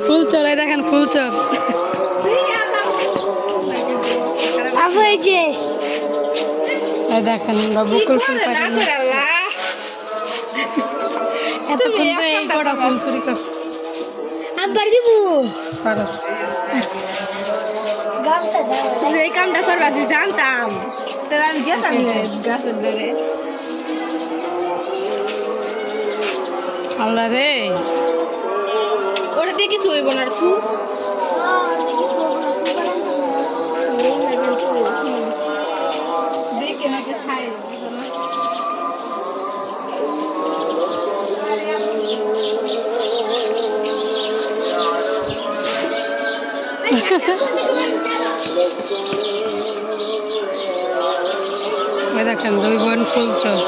ফুলচর এই দেখেন ফুলচর এই যে এই দেখেন আমরা বকুল ফুল পাইনি এতক্ষণ তো এই কটা ফুল চুরি করছে আমি বাড়ি দিব পারো এই কামটা করবা তুই জানতাম তাহলে আমি যেতাম গাছের ধরে আল্লাহ রে ওটা দিয়ে কিছু হইব না তু দেখে নাকি খাই ওই দেখেন দুই বোন ফুলচর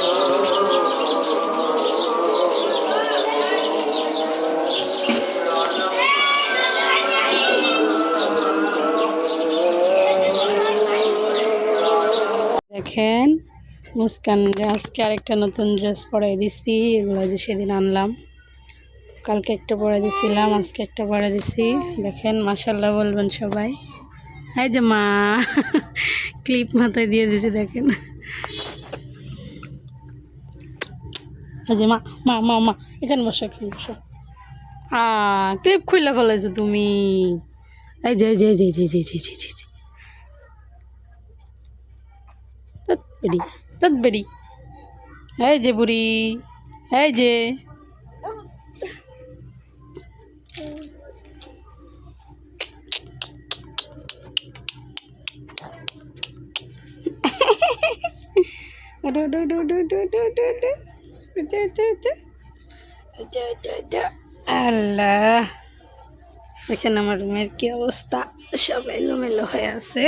দেখেন মুস্কান আজকে আরেকটা নতুন ড্রেস পরাই দিছি এগুলো যে সেদিন আনলাম কালকে একটা পরে দিছিলাম আজকে একটা পরে দিছি দেখেন মাশাআল্লাহ বলবেন সবাই এই যে মা ক্লিপ মাথায় দিয়ে দিছি দেখেন এই যে মা মা মা মা এখানে বসো ক্লিপ খুলে ফেলাইছো তুমি এই যে যে যে যে যে যে যে যে বেড়ি তত বেড়ি এই যে বুড়ি এই যে আল্লাহ দেখেন আমার রুমের কি অবস্থা সব এলোমেলো হয়ে আছে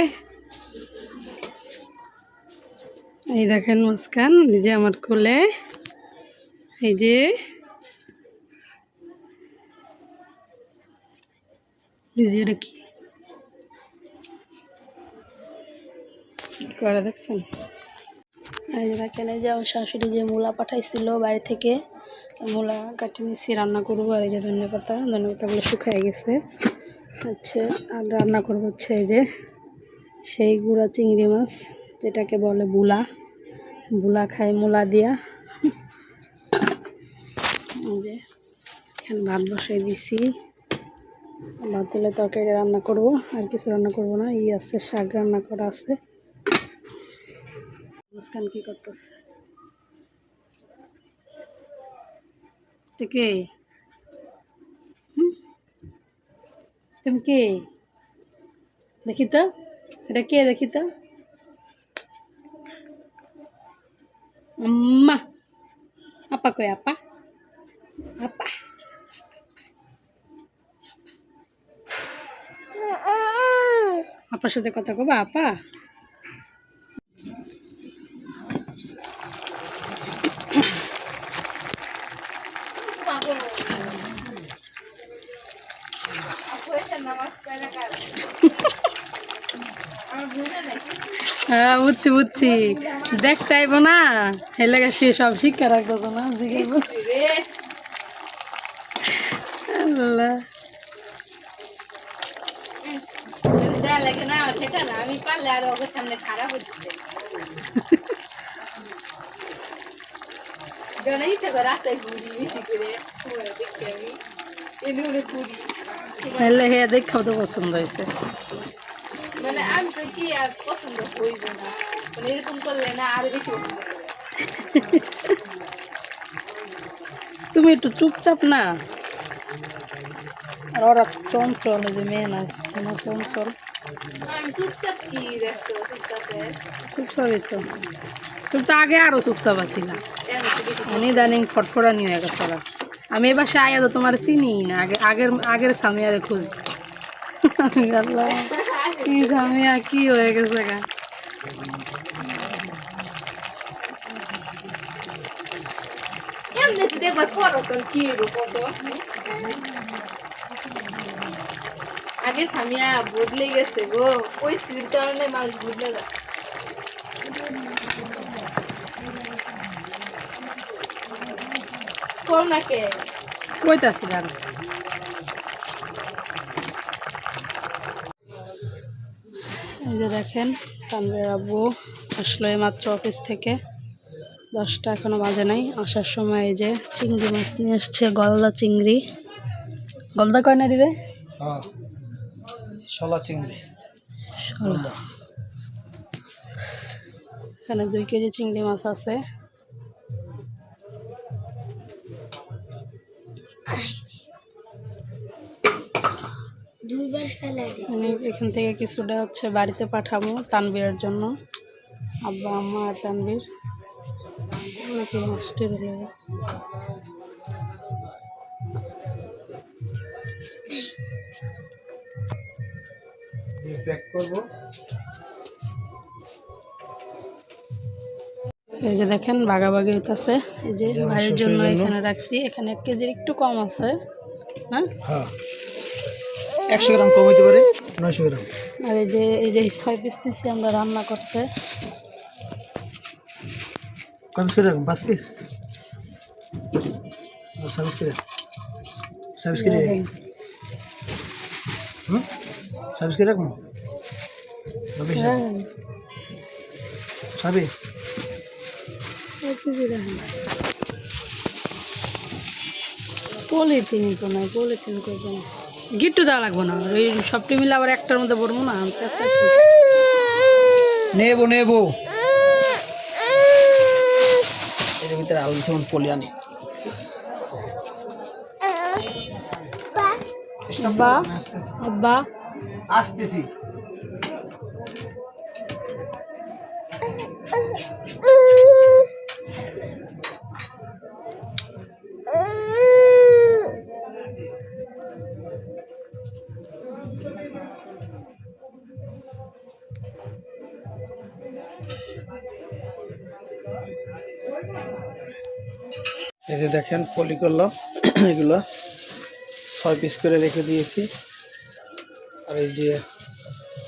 এই দেখেন মুস্কান এই যে আমার কোলে এই যে এটা কি করে দেখছেন এই যে দেখেন এই যে আমার শাশুড়ি যে মূলা পাঠাইছিল বাড়ি থেকে মূলা কাটি নিচ্ছি রান্না করবো আর এই যে ধনেপাতাগুলো শুকিয়ে গেছে আচ্ছা আর রান্না করবো হচ্ছে এই যে সেই গুঁড়া চিংড়ি মাছ যেটাকে বলে বুলা বুলা খাই মূলা দিয়া এই যে এখানে ভাত বসাই দিছি ভাত তুলে তরকারি রান্না করব আর কিছু রান্না করব না এই আছে শাক রান্না করা আছে মুস্কান কি করতেছে কে তুমি কে দেখি তো এটা কে দেখি তো আম্মা আপা কই আপা আপা আপার সাথে কথা কবা আপা হ্যাঁ বুঝছি বুঝছি দেখতে আইব না এই লাগে সে সব শিক্ষা রাখতো না আল্লাহ আমি পারলে আর ওর সামনে খারাপ হচ্ছে ইচ্ছা করে রাস্তায় ঘুরি বেশি করে দেখি আমি এনে ঘুরি দেখাও তো পছন্দ হয়েছে মানে আমি তো কি আর পছন্দ হইব না মানে এরকম করলে না আরো বেশি তুমি একটু চুপচাপ না আর ওরা চঞ্চল যে মেয়ে না চঞ্চল আমি চুপচাপ কি দেখছো চুপচাপই তো তুমি তো আগে আরো চুপচাপ আছি না ইদানিং ফটফটানি হয়ে গেছে আমি এবার সে আয়া তো তোমার চিনি না আগের স্বামী আরে খুঁজি কি স্বামী আর কি হয়ে গেছে গা আগের স্বামী বদলে গেছে গো পরিস্থিতির কারণে মানুষ বদলে যায় করোনাকে কইতাছি আর এই যে দেখেন তানভীরের আব্বু আসলো মাত্র অফিস থেকে, 10টা এখনো বাজে নাই। আসার সময় এই যে চিংড়ি মাছ নিয়ে এসছে, গলদা চিংড়ি। গলদা কয় না দিদি? হ্যাঁ, শলা চিংড়ি গলদা। এখানে 2 কেজি চিংড়ি মাছ আছে। এখান থেকে কিছুটা হচ্ছে বাড়িতে পাঠাবো তানভীরের জন্য, আব্বা আম্মা আর তানভীর। নাকি মাছটির হলো প্যাক করবো। এই যে দেখেন বাগাবাগি হইতাছে। এই যে এই যে আমার ভাইয়ের শ্বশুরের জন্য জন্য। এখানে রাখছি, এখানে 1 কেজির একটু কম আছে। হ্যাঁ, হ্যাঁ, 100 গ্রাম কম হইতে পারে, 900 গ্রাম। আর এই যে 6 পিস নিচ্ছি আমরা রান্না করতে। কম করে রাখুন, 5 পিস, 26 করে, 26 করে, 26 করে রাখুন, 26, হ্যাঁ 26। 1 কেজি রাখুন। পলিথিন তো নাই, পলিথিন করবো না, গিট্টু দেওয়া লাগবো না। ওই সবটি মিলে আবার একটার মধ্যে ভরবো না। নেবো নেবো, এর ভিতরে আলু যেমন পলি আনি। আব্বা আব্বা আসতেছি। এই যে দেখেন পলি করলো, এগুলো 6 পিস করে রেখে দিয়েছি। আর এই যে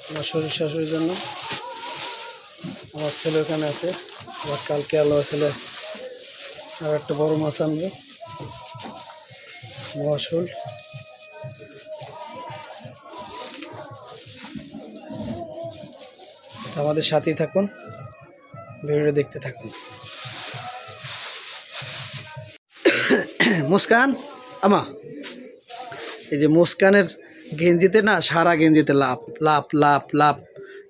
আমার শ্বশুর শাশুড়ির জন্য, আমার ছেলে ওখানে আছে। আবার কালকে আলো ছেলে আর একটা বড় মাছ আনবে, মহাশোল। আমাদের সাথেই থাকুন, ভিডিও দেখতে থাকুন। মুস্কান আমা, এই যে মুস্কানের গেঞ্জিতে না, সারা গেঞ্জিতে লাপ লাপ লাপ লাপ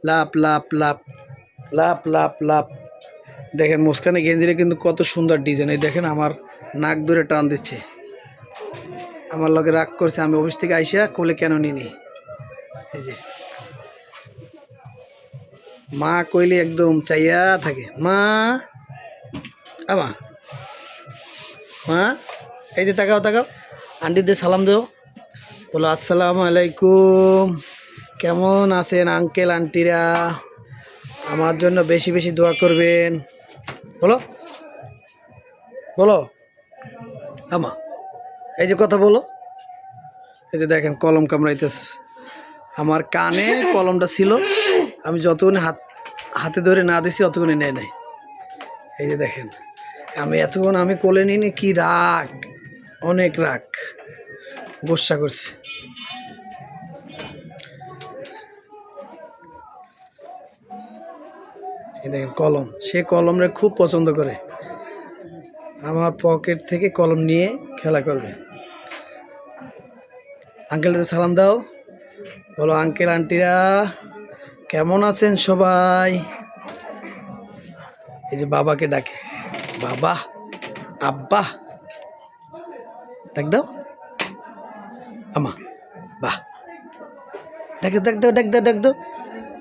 লাপ লাপ লাপ লাপ লাপ লাপ। দেখেন মুস্কানের গেঞ্জিটা কিন্তু কত সুন্দর ডিজাইন। এই দেখেন আমার নাক ধরে টান দিচ্ছে, আমার লগে রাগ করছে। আমি অফিস থেকে আইসা কোলে কেন নিনি। এই যে মা কইলে একদম চাইয়া থাকে, মা আমা, মা। এই যে তাকাও তাকাও, আন্টিদের সালাম দেও, বলো আসসালামু আলাইকুম, কেমন আছেন আঙ্কেল আন্টিরা, আমার জন্য বেশি বেশি দোয়া করবেন। বলো বলো আমা, এই যে কথা বলো। এই যে দেখেন কলম কামড়াইতেছে, আমার কানে কলমটা ছিল, আমি যতক্ষণ হাতে ধরে না দিছি অতক্ষণে নেয় নাই। এই যে দেখেন আমি এতক্ষণ আমি কোলে নিনি, কি রাগ, অনেক রাগ, গোসা করছে। এই দেখেন কলম, সে কলমরে খুব পছন্দ করে, আমার পকেট থেকে কলম নিয়ে খেলা করবে। আঙ্কেলদের সালাম দাও, বলো আঙ্কেল আন্টিরা কেমন আছেন সবাই। এই যে বাবাকে ডাকে, বাবা আব্বা, ডাক দাও আমা, বাহ, ডাক ডাক দাও ডাক দাও ডাক দাও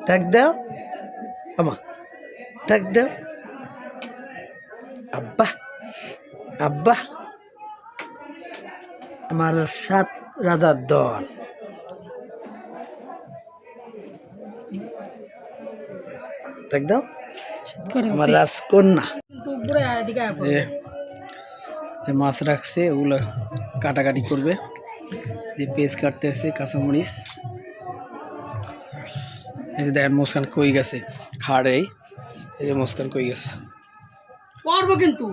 ডাক দাও আমা, ডাক দাও আব্বা আব্বা, আমার 7 রাজার দল। ডাক দাও আমার রাজকন্যা। যে মাছ রাখছে ওগুলো কাটাকাটি করবে, যে পেঁয়াজ কাটতেছে, কাঁচামরিচ। এই যে দেখেন মুস্কান কই গেছে, খাড়ে। এই যে মুস্কান কই গেছে, পারবো কিন্তু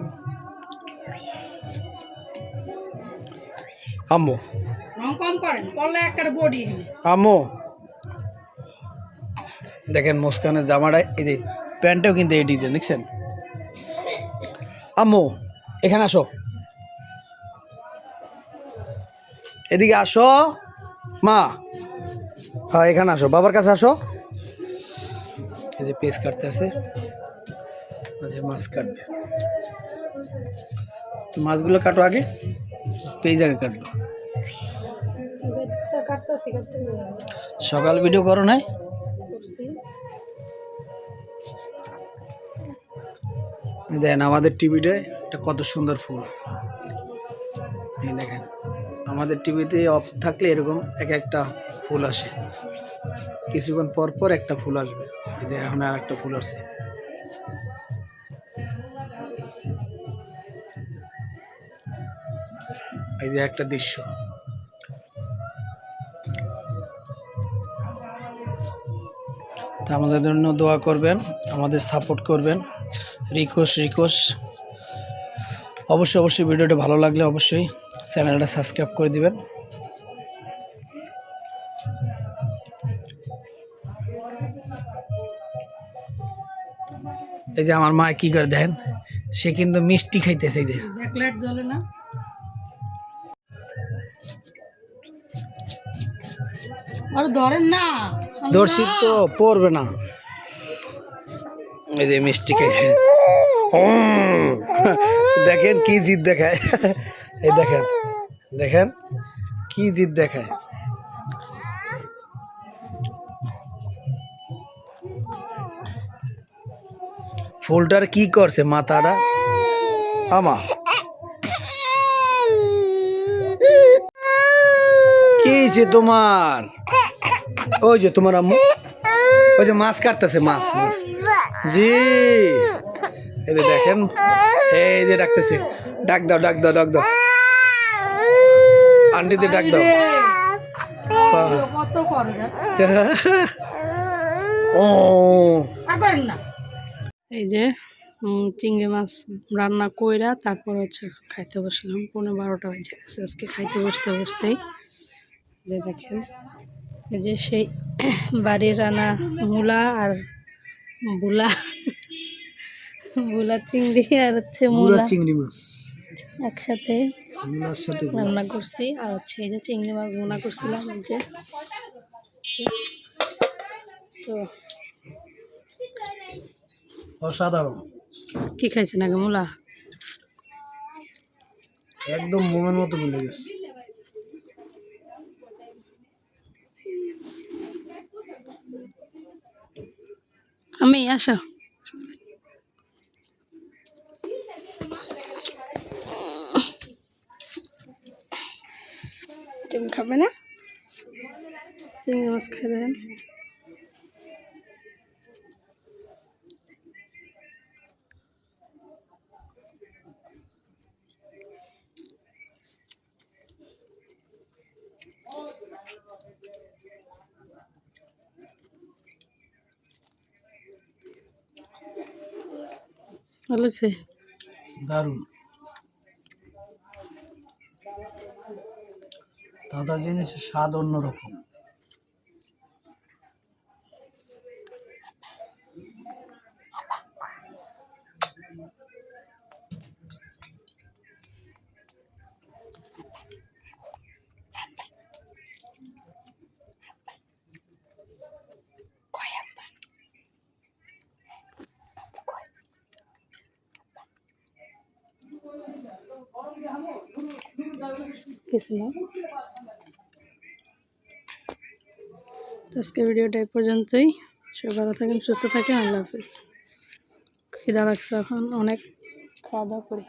আম্মু রং কম করেন, পড়লে একটা বডি। আম্মু দেখেন মুস্কানের জামাটা, এই যে প্যান্টটাও কিন্তু এই ডিজাইন দেখছেন। আম্মু এখানে আসো, এদিকে আসো মা, হ্যাঁ এখানে আসো, বাবার কাছে আসো। এই যে পিস কাটতেছে, যে মাছ কাটবে, তো মাছগুলো কাটো আগে, পেঁয়াজ আগে কাটবো। সকাল ভিডিও করো নাই? দেখেন আমাদের টিভিতে একটা কত সুন্দর ফুল, এই দেখেন আমাদের টিভিতে অফ থাকলে এরকম এক একটা ফুল আসে, কিছুক্ষণ পর পর একটা ফুল আসবে। এই যে এখন আর একটা ফুল আসছে। এই যে একটা দৃশ্য। তা আমাদের জন্য দোয়া করবেন, আমাদের সাপোর্ট করবেন, রিকোয়েস্ট অবশ্যই ভিডিওটা ভালো লাগলে অবশ্যই চ্যানেলটা সাবস্ক্রাইব করে দিবেন। এই যে আমার মা কি করে দেখেন, সে কিন্তু মিষ্টি খাইতেছে। এই যে ব্যাকলাইট জ্বলে না, আর ধরেন না, দর্শিত তো পড়বে না। এই যে মিষ্টি খাইছে, দেখেন কি জিদ দেখায়, এই দেখেন কি জিদ দেখায়। ফুলটার কি করছে মাথাটা, আমা কি হয়েছে তোমার? ওই যে তোমার আম্মু ওই যে মাছ কাটতেছে, মাছ জি। এই যে দেখেন, এই যে ডাকতেছে, ডাক দাও আন্টিতে ডাক দাও। ও এই যে চিংড়ি মাছ রান্না কইরা তারপর হচ্ছে খাইতে বসলাম। 11:30 বাজে গেছে আজকে খাইতে বসতেই। যে দেখেন এই যে সেই বাড়ির রান্না মূলা আর বুলা চিংড়ি আর হচ্ছে মূলা চিংড়ি মাছ একসাথে মূলার সাথে রান্না করছি। আর হচ্ছে এই যে চিংড়ি মাছ ভুনা করছিলাম। এই যে তো অসাধারণ, কি খাইছেন আগে? মূলা একদম মোমের মতো মিলে গেছে। আমি আসো, তুমি খাবে না? চিংড়ি মাছ খাই দেন। ভালো আছে, দারুণ। তাজা জিনিসের স্বাদ অন্যরকম। কিছু না। তো আজকের ভিডিওটা এই পর্যন্তই। সবাই ভালো থাকেন, সুস্থ থাকেন। আল্লাহ হাফিজ। খিদা লাগছে এখন অনেক, খাওয়া দাওয়া করি।